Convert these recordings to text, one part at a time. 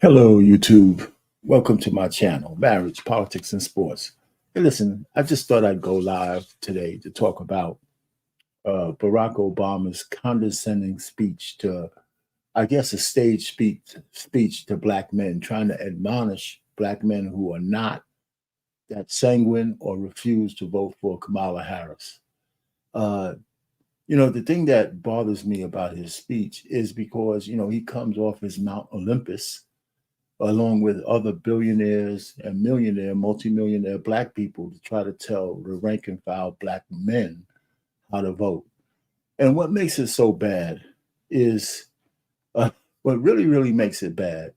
Hello, YouTube. Welcome to my channel, Marriage, Politics, and Sports. Hey, listen, I just thought I'd go live today to talk about Barack Obama's condescending speech to, I guess, a stage speech to black men, trying to admonish black men who are not that sanguine or refuse to vote for Kamala Harris. Uh, the thing that bothers me about his speech is because, he comes off as Mount Olympus along with other billionaires and millionaire, multimillionaire black people to try to tell the rank and file black men how to vote. And what makes it so bad is what really makes it bad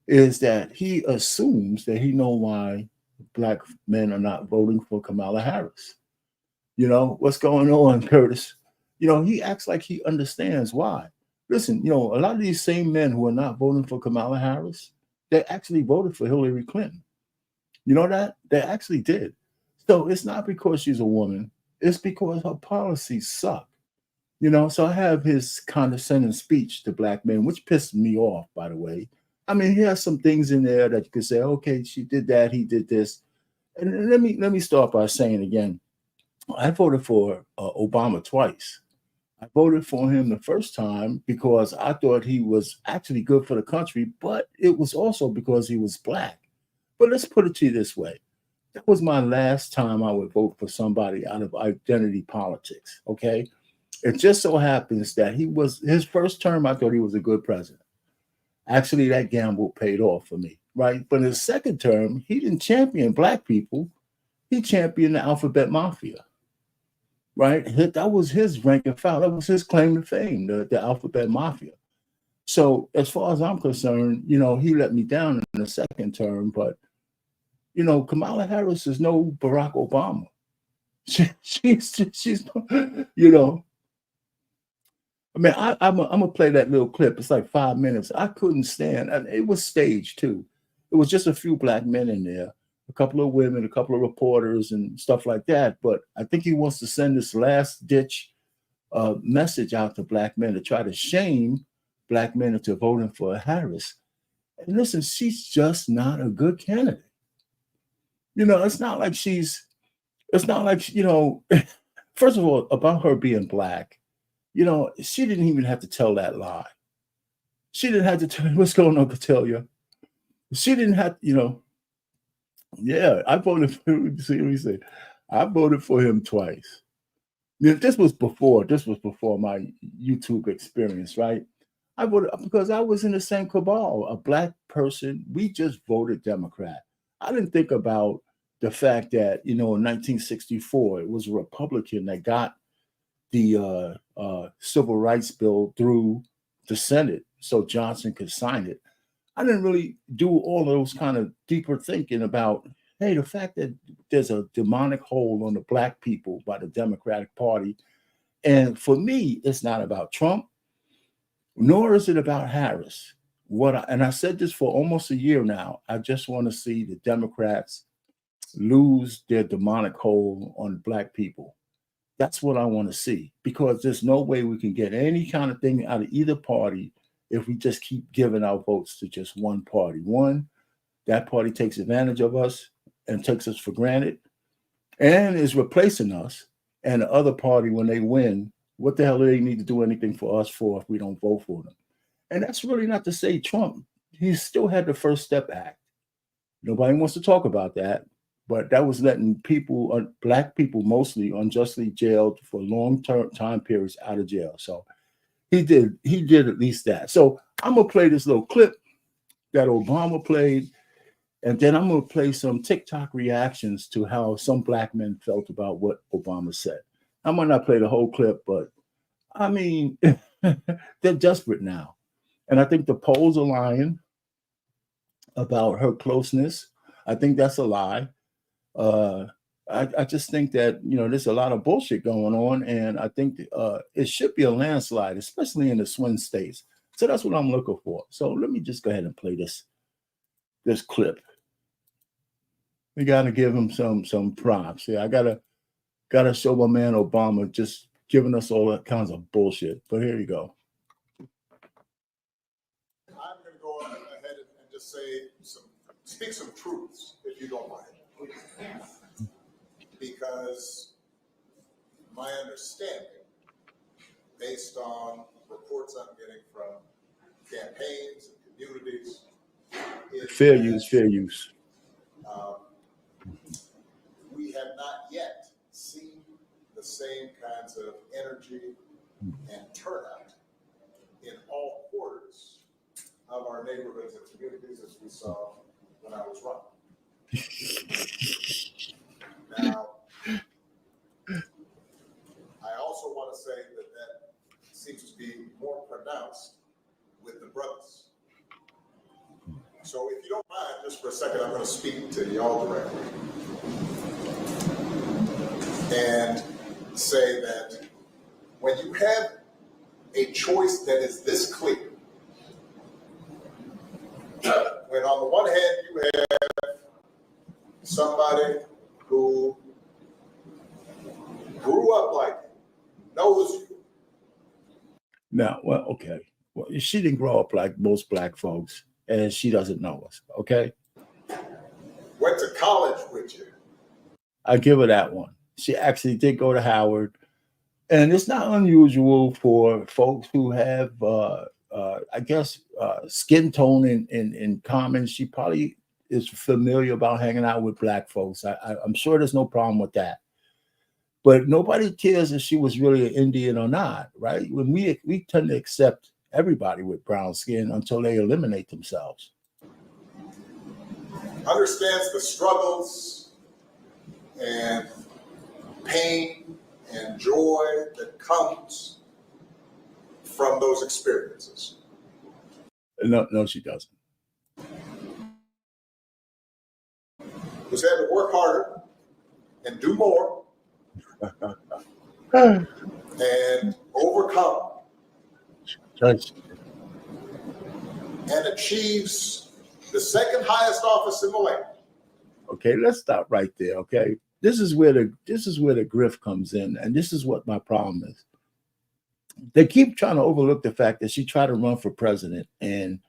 is that he assumes that he know why black men are not voting for Kamala Harris. What's going on, Curtis? He acts like he understands why. Listen, a lot of these same men who are not voting for Kamala Harris, they actually voted for Hillary Clinton. You know that? They actually did. So it's not because she's a woman, it's because her policies suck. So I have his condescending speech to black men, which pissed me off, by the way. I mean, he has some things in there that you could say, okay, she did that, he did this. And let me start by saying again, I voted for Obama twice. I voted for him the first time because I thought he was actually good for the country, but it was also because he was black. But let's put it to you this way. That was my last time I would vote for somebody out of identity politics. Okay. It just so happens that his first term, I thought he was a good president. Actually, that gamble paid off for me, right? But in his second term, he didn't champion black people, he championed the alphabet mafia, right? That was his rank and file. That was his claim to fame, the alphabet mafia. So as far as I'm concerned, he let me down in the second term, but Kamala Harris is no Barack Obama. She's you know, I mean, I'm gonna play that little clip. It's like 5 minutes. I couldn't stand, and it was staged too. It was just a few black men in there, a couple of women, a couple of reporters, and stuff like that. But I think he wants to send this last ditch message out to black men to try to shame black men into voting for Harris. And listen, she's just not a good candidate. It's not like it's not like, first of all, about her being black, she didn't even have to tell that lie. She didn't have to tell what's going on, Catellia. She didn't have, yeah, I voted for him. See what he said. I voted for him twice. This was before my YouTube experience, right? I voted because I was in the same cabal, a black person. We just voted Democrat. I didn't think about the fact that, in 1964, it was a Republican that got the Civil Rights Bill through the Senate so Johnson could sign it. I didn't really do all those kind of deeper thinking about, hey, the fact that there's a demonic hold on the black people by the Democratic Party. And for me, it's not about Trump, nor is it about Harris. And I said this for almost a year now. I just want to see the Democrats lose their demonic hold on black people. That's what I want to see, because there's no way we can get any kind of thing out of either party if we just keep giving our votes to just one party. One, that party takes advantage of us and takes us for granted and is replacing us. And the other party, when they win, what the hell do they need to do anything for us for if we don't vote for them? And that's really not to say Trump. He still had the First Step Act. Nobody wants to talk about that, but that was letting people, black people mostly, unjustly jailed for long-term time periods out of jail. So he did at least that. So I'm gonna play this little clip that Obama played, and then I'm gonna play some TikTok reactions to how some black men felt about what Obama said. I might not play the whole clip, but I mean, they're desperate now. And I think the polls are lying about her closeness. I think that's a lie. Uh, I just think that there's a lot of bullshit going on, and I think it should be a landslide, especially in the swing states. So that's what I'm looking for. So let me just go ahead and play this clip. We gotta give him some props. Yeah, I gotta show my man Obama just giving us all that kinds of bullshit. But here you go. I'm going to go ahead speak some truths, if you don't mind. Because my understanding, based on reports I'm getting from campaigns and communities, is fair use. We have not yet seen the same kinds of energy and turnout in all quarters of our neighborhoods and communities as we saw when I was running. Now, I also want to say that seems to be more pronounced with the brothers. So if you don't mind, just for a second, I'm going to speak to y'all directly and say that when you have a choice that is this clear, when on the one hand you have somebody who grew up like you, knows you. Now, well, okay. Well, she didn't grow up like most black folks, and she doesn't know us, okay? Went to college with you. I give her that one. She actually did go to Howard. And it's not unusual for folks who have, I guess, skin tone in common. She probably is familiar about hanging out with black folks. I'm sure there's no problem with that. But nobody cares if she was really an Indian or not, right? When we tend to accept everybody with brown skin until they eliminate themselves. Understands the struggles and pain and joy that comes from those experiences. No, she doesn't. Who's had to work harder and do more and overcome and achieves the second highest office in the land. Okay, let's stop right there. Okay, this is where the grift comes in, and this is what my problem is. They keep trying to overlook the fact that she tried to run for president, and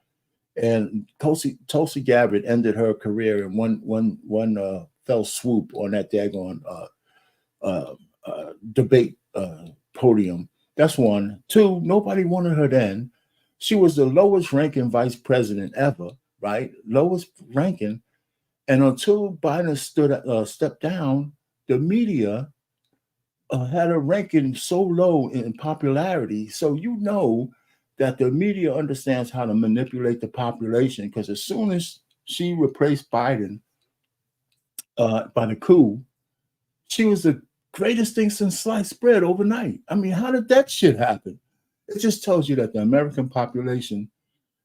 Tulsi Gabbard ended her career in one fell swoop on that daggone debate podium. That's one. Two, nobody wanted her then. She was the lowest ranking vice president ever, right? Lowest ranking. And until Biden stepped down, the media had a ranking so low in popularity. So you know that the media understands how to manipulate the population, because as soon as she replaced Biden by the coup, she was the greatest thing since sliced bread overnight. I mean, how did that shit happen? It just tells you that the American population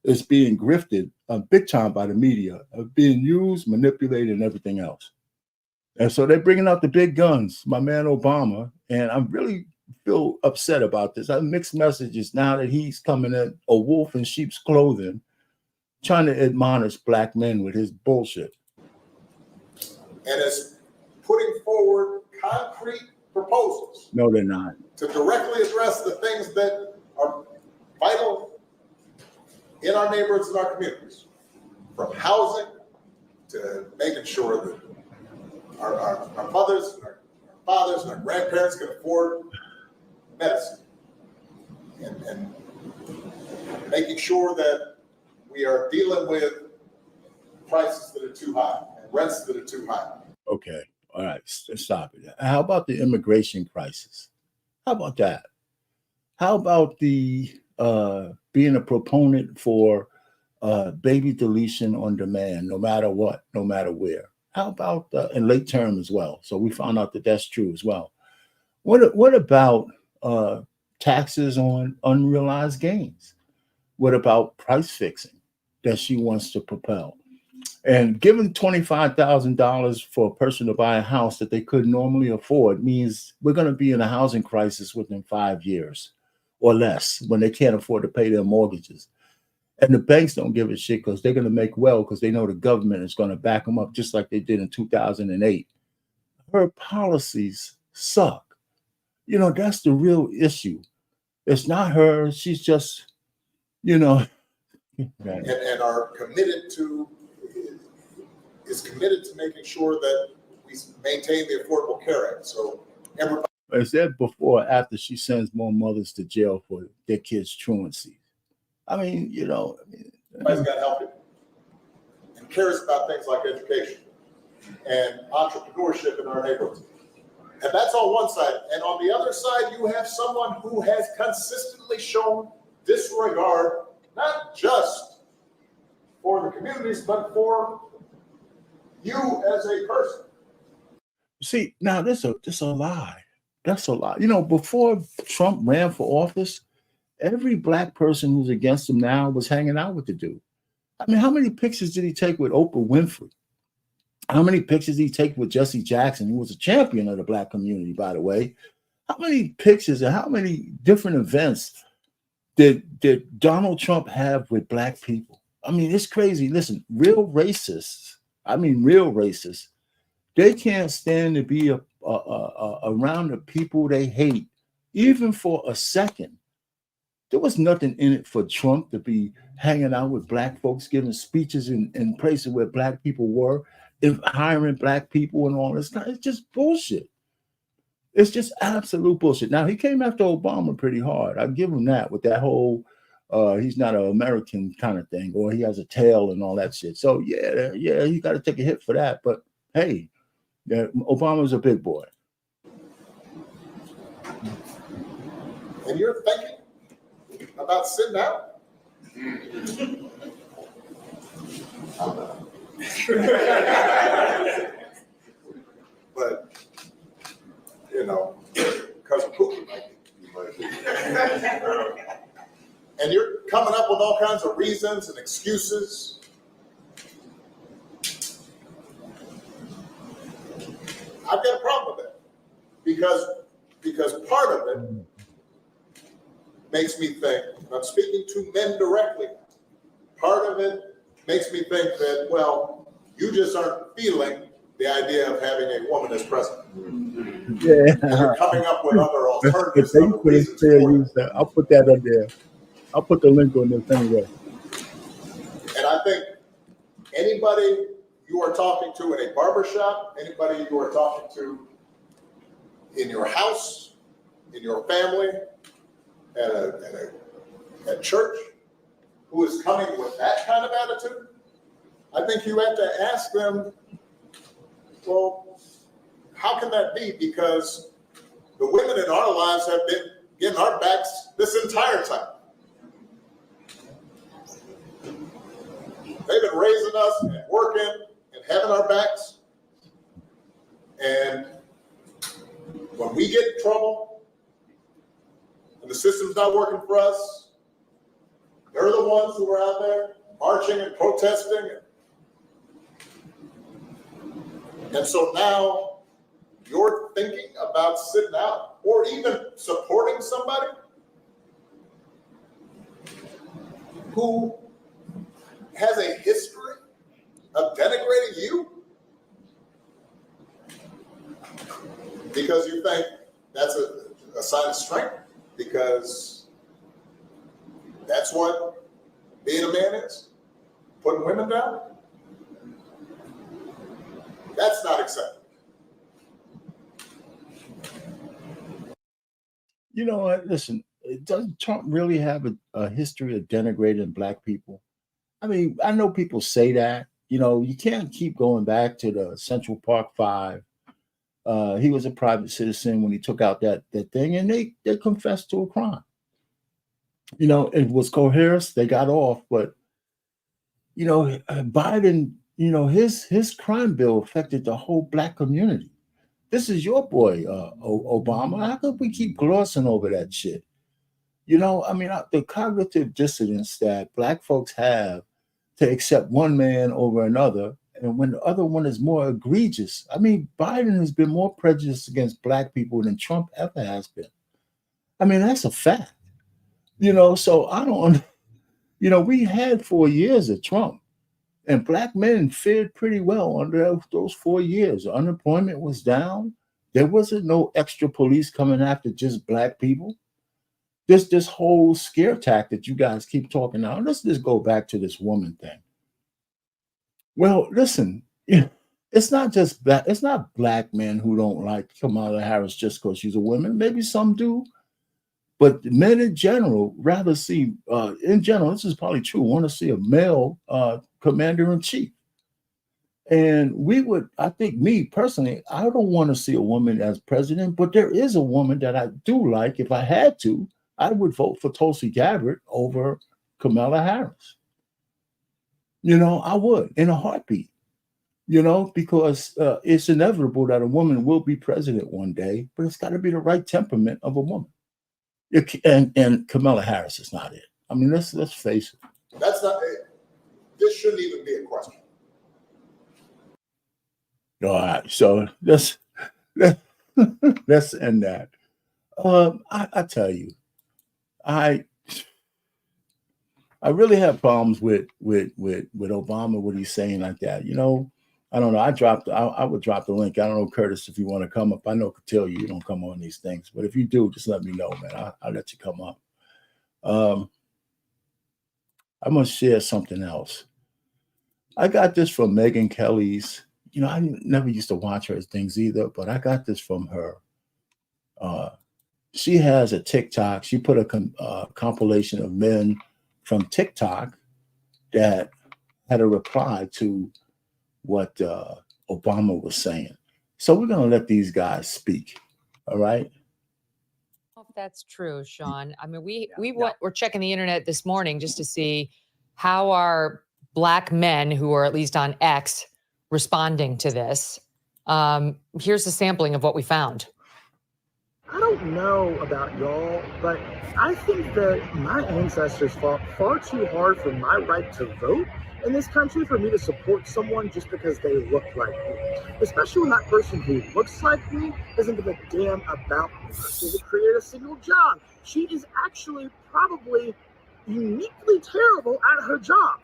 is being grifted big time by the media, being used, manipulated, and everything else. And so they're bringing out the big guns, my man Obama, and I really feel upset about this. I have mixed messages now that he's coming in a wolf in sheep's clothing, trying to admonish black men with his bullshit. And is putting forward concrete proposals. No, they're not. To directly address the things that are vital in our neighborhoods and our communities, from housing to making sure that our mothers and our fathers and our grandparents can afford medicine, and making sure that we are dealing with prices that are too high and rents that are too high. Okay, all right, stop it. How about the immigration crisis? How about that? How about the being a proponent for baby deletion on demand, no matter what, no matter where? How about in late term as well? So we found out that that's true as well. What about taxes on unrealized gains? What about price fixing that she wants to propel? And giving $25,000 for a person to buy a house that they couldn't normally afford means we're going to be in a housing crisis within 5 years or less, when they can't afford to pay their mortgages. And the banks don't give a shit, because they're going to make well, because they know the government is going to back them up, just like they did in 2008. Her policies suck. You know, that's the real issue. It's not her. She's just, you know, Right. and are committed to making sure that we maintain the Affordable Care Act. So everybody. Is that before or after she sends more mothers to jail for their kids' truancy? I mean, Everybody's got to help it and cares about things like education and entrepreneurship in our neighborhoods. And that's on one side. And on the other side, you have someone who has consistently shown disregard, not just for the communities, but for you as a person. See, now this a lie. That's a lie. Before Trump ran for office, every black person who's against him now was hanging out with the dude. I mean, how many pictures did he take with Oprah Winfrey? How many pictures did he take with Jesse Jackson, who was a champion of the black community, by the way? How many pictures and how many different events did Donald Trump have with black people? I mean, it's crazy. Listen, real racists, they can't stand to be around the people they hate, even for a second. There was nothing in it for Trump to be hanging out with black folks, giving speeches in places where black people were, hiring black people and all this. It's just bullshit. It's just absolute bullshit. Now, he came after Obama pretty hard. I give him that with that whole he's not an American kind of thing, or he has a tail and all that shit. So, yeah, you got to take a hit for that. But, hey, Obama's a big boy. And you're thinking about sitting out? But, because of Putin, you might be. And you're coming up with all kinds of reasons and excuses. I've got a problem with that because part of it makes me think, I'm speaking to men directly, part of it makes me think that, well, you just aren't feeling the idea of having a woman as president. Yeah. And you're coming up with other alternatives. Other reasons I'll put that up there. I'll put the link on this anyway. And I think anybody you are talking to in a barbershop, anybody you are talking to in your house, in your family, at church, who is coming with that kind of attitude, I think you have to ask them, well, how can that be? Because the women in our lives have been getting our backs this entire time. They've been raising us and working and having our backs. And when we get in trouble and the system's not working for us, they're the ones who are out there marching and protesting. And so now you're thinking about sitting out or even supporting somebody who has a history of denigrating you because you think that's a sign of strength, because that's what being a man is, putting women down. That's not acceptable. You know what? Listen, doesn't Trump really have a history of denigrating black people? I mean, I know people say that. You can't keep going back to the Central Park Five. He was a private citizen when he took out that thing, and they confessed to a crime. It was coerced. They got off, but Biden, his crime bill affected the whole black community. This is your boy, Obama. How could we keep glossing over that shit? The cognitive dissonance that black folks have to accept one man over another, and when the other one is more egregious. I mean, Biden has been more prejudiced against black people than Trump ever has been. I mean, that's a fact. So I don't, we had 4 years of Trump, and black men fared pretty well under those 4 years. Unemployment was down. There wasn't no extra police coming after just black people. This whole scare tactic you guys keep talking now. Let's just go back to this woman thing. Well, listen, it's not just that. It's not black men who don't like Kamala Harris just because she's a woman. Maybe some do, but men in general rather see. In general, this is probably true. Want to see a male commander in chief. And I think me personally, I don't want to see a woman as president, but there is a woman that I do like. If I had to, I would vote for Tulsi Gabbard over Kamala Harris. I would in a heartbeat, because it's inevitable that a woman will be president one day, but it's got to be the right temperament of a woman. And Kamala Harris is not it. I mean, let's face it. That's not it. This shouldn't even be a question. All right, so let's end that. I tell you, I really have problems with Obama, what he's saying like that. I don't know. I would drop the link. I don't know, Curtis, if you want to come up. I know Cotillia, you don't come on these things, but if you do, just let me know, man. I'll let you come up. I'm gonna share something else. I got this from Megyn Kelly's. I never used to watch her things either, but I got this from her. She has a TikTok. She put a compilation of men from TikTok that had a reply to what Obama was saying. So we're going to let these guys speak. All right. If that's true, Sean. I mean, we're checking the internet this morning just to see how are black men who are at least on X responding to this. Here's a sampling of what we found. I don't know about y'all, but I think that my ancestors fought far too hard for my right to vote in this country for me to support someone just because they look like me. Especially when that person who looks like me doesn't give a damn about me. She created a single job. She is actually probably uniquely terrible at her job.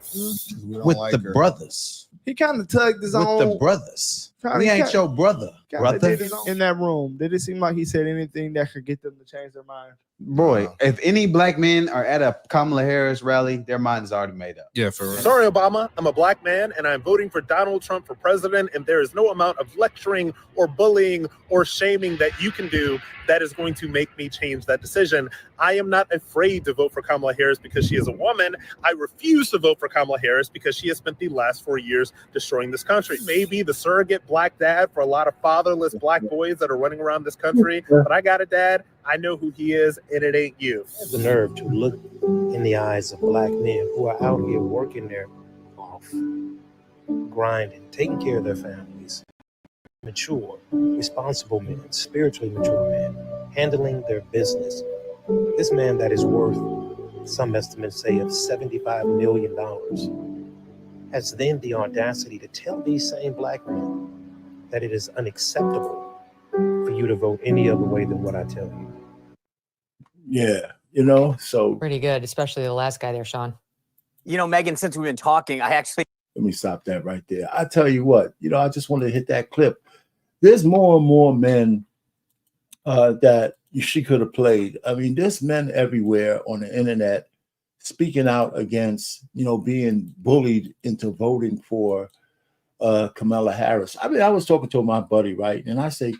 With the brothers. He kind of tugged his own. With the brothers. He ain't your brother. Brother. In that room, did it seem like he said anything that could get them to change their mind? Boy, if any black men are at a Kamala Harris rally, their mind is already made up. Yeah, for real. Sorry, Obama. I'm a black man and I'm voting for Donald Trump for president. And there is no amount of lecturing or bullying or shaming that you can do that is going to make me change that decision. I am not afraid to vote for Kamala Harris because she is a woman. I refuse to vote for Kamala Harris because she has spent the last 4 years destroying this country. Maybe the surrogate black dad for a lot of fatherless black boys that are running around this country. But I got a dad. I know who he is, and it ain't you. The nerve to look in the eyes of black men who are out here working their off, grinding, taking care of their families. Mature, responsible men, spiritually mature men, handling their business. This man that is worth, some estimates say, of $75 million, has then the audacity to tell these same black men that it is unacceptable for you to vote any other way than what I tell you. Yeah, so. Pretty good, especially the last guy there, Sean. Megyn, since we've been talking, let me stop that right there. I tell you what, I just want to hit that clip. There's more and more men that she could have played. I mean, there's men everywhere on the internet speaking out against, being bullied into voting for Kamala Harris. I mean, I was talking to my buddy, right? And I say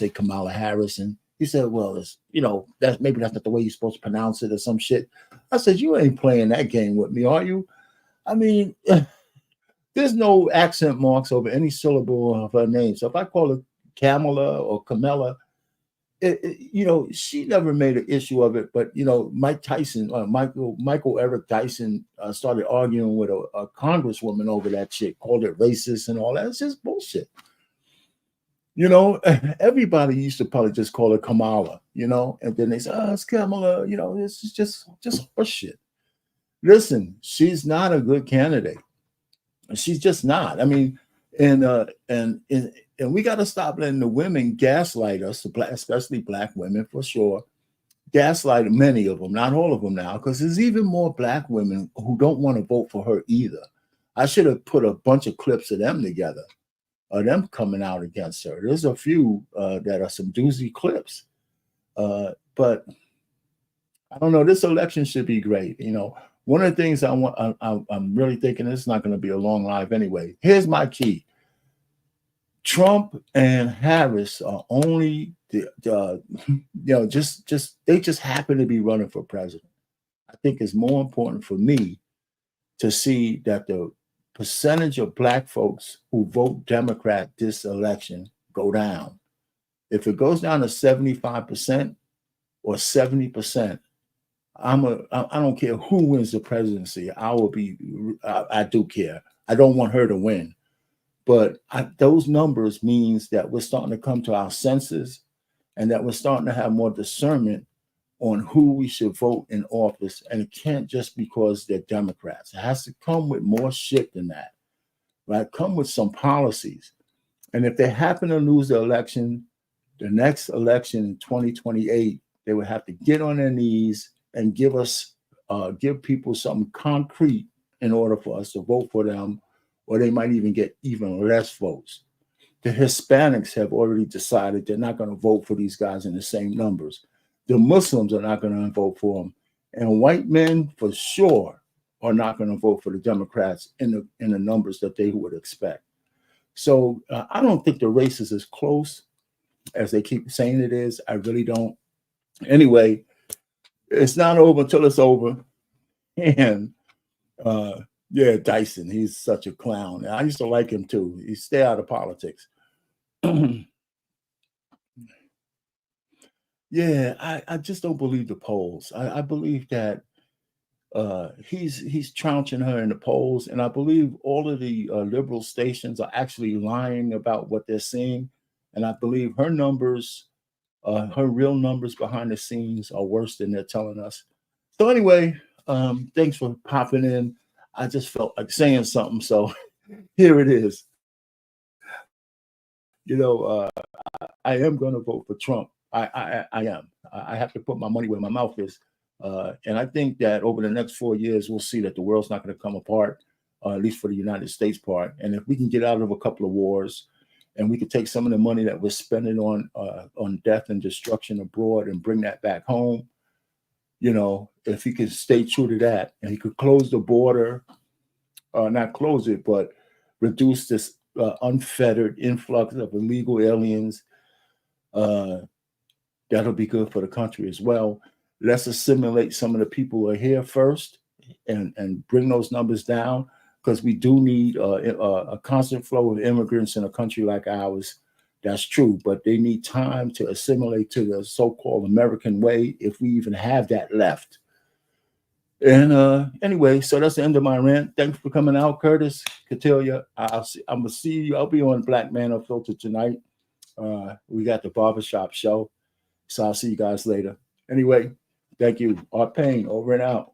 Kamala Harris, and he said, well, it's, that's not the way you're supposed to pronounce it or some shit. I said, you ain't playing that game with me, are you? I mean, there's no accent marks over any syllable of her name. So if I call her Kamala or Camilla, she never made an issue of it. But, Mike Tyson, Michael Eric Tyson started arguing with a congresswoman over that shit, called it racist and all that. It's just bullshit. Everybody used to probably just call her Kamala, and then they say, oh, it's Kamala, this is just horseshit. Listen, she's not a good candidate. She's just not. I mean, and we got to stop letting the women gaslight us, especially black women for sure. Gaslight many of them, not all of them now, because there's even more black women who don't want to vote for her either. I should have put a bunch of clips of them together, of them coming out against her. There's a few that are some doozy clips, but I don't know. This election should be great. You know, one of the things I'm really thinking this is not going to be a long live anyway. Here's my key. Trump and Harris are only they just happen to be running for president. I think it's more important for me to see that the percentage of black folks who vote Democrat this election go down. If it goes down to 75% or 70%, I don't care who wins the presidency. I do care. I don't want her to win. But those numbers means that we're starting to come to our senses and that we're starting to have more discernment on who we should vote in office. And it can't just because they're Democrats. It has to come with more shit than that, right? Come with some policies. And if they happen to lose the election, the next election in 2028, they would have to get on their knees and give people something concrete in order for us to vote for them, or they might even get even less votes. The Hispanics have already decided they're not going to vote for these guys in the same numbers. The Muslims are not going to vote for them. And white men, for sure, are not going to vote for the Democrats in the numbers that they would expect. So I don't think the race is as close as they keep saying it is. I really don't. Anyway, it's not over until it's over. And yeah, Dyson, he's such a clown. I used to like him too. He stay out of politics. Yeah, I just don't believe the polls. I believe that he's trouncing her in the polls, and I believe all of the liberal stations are actually lying about what they're seeing. And I believe her numbers, her real numbers behind the scenes are worse than they're telling us. So anyway, thanks for popping in. I just felt like saying something, so here it is. You know, I am going to vote for Trump. I am. I have to put my money where my mouth is. And I think that over the next 4 years, we'll see that the world's not going to come apart, at least for the United States part. And if we can get out of a couple of wars, and we could take some of the money that we're spending on death and destruction abroad and bring that back home, you know, if he could stay true to that, and he could close the border, not close it, but reduce this unfettered influx of illegal aliens, that'll be good for the country as well. Let's assimilate some of the people who are here first and bring those numbers down, because we do need a constant flow of immigrants in a country like ours. That's true, but they need time to assimilate to the so-called American way, if we even have that left. And anyway, so that's the end of my rant. Thanks for coming out, Curtis. Catilia. I'm gonna see you. I'll be on Black Man Unfiltered tonight. We got the barbershop show, so I'll see you guys later. Anyway, thank you. Art Payne, over and out.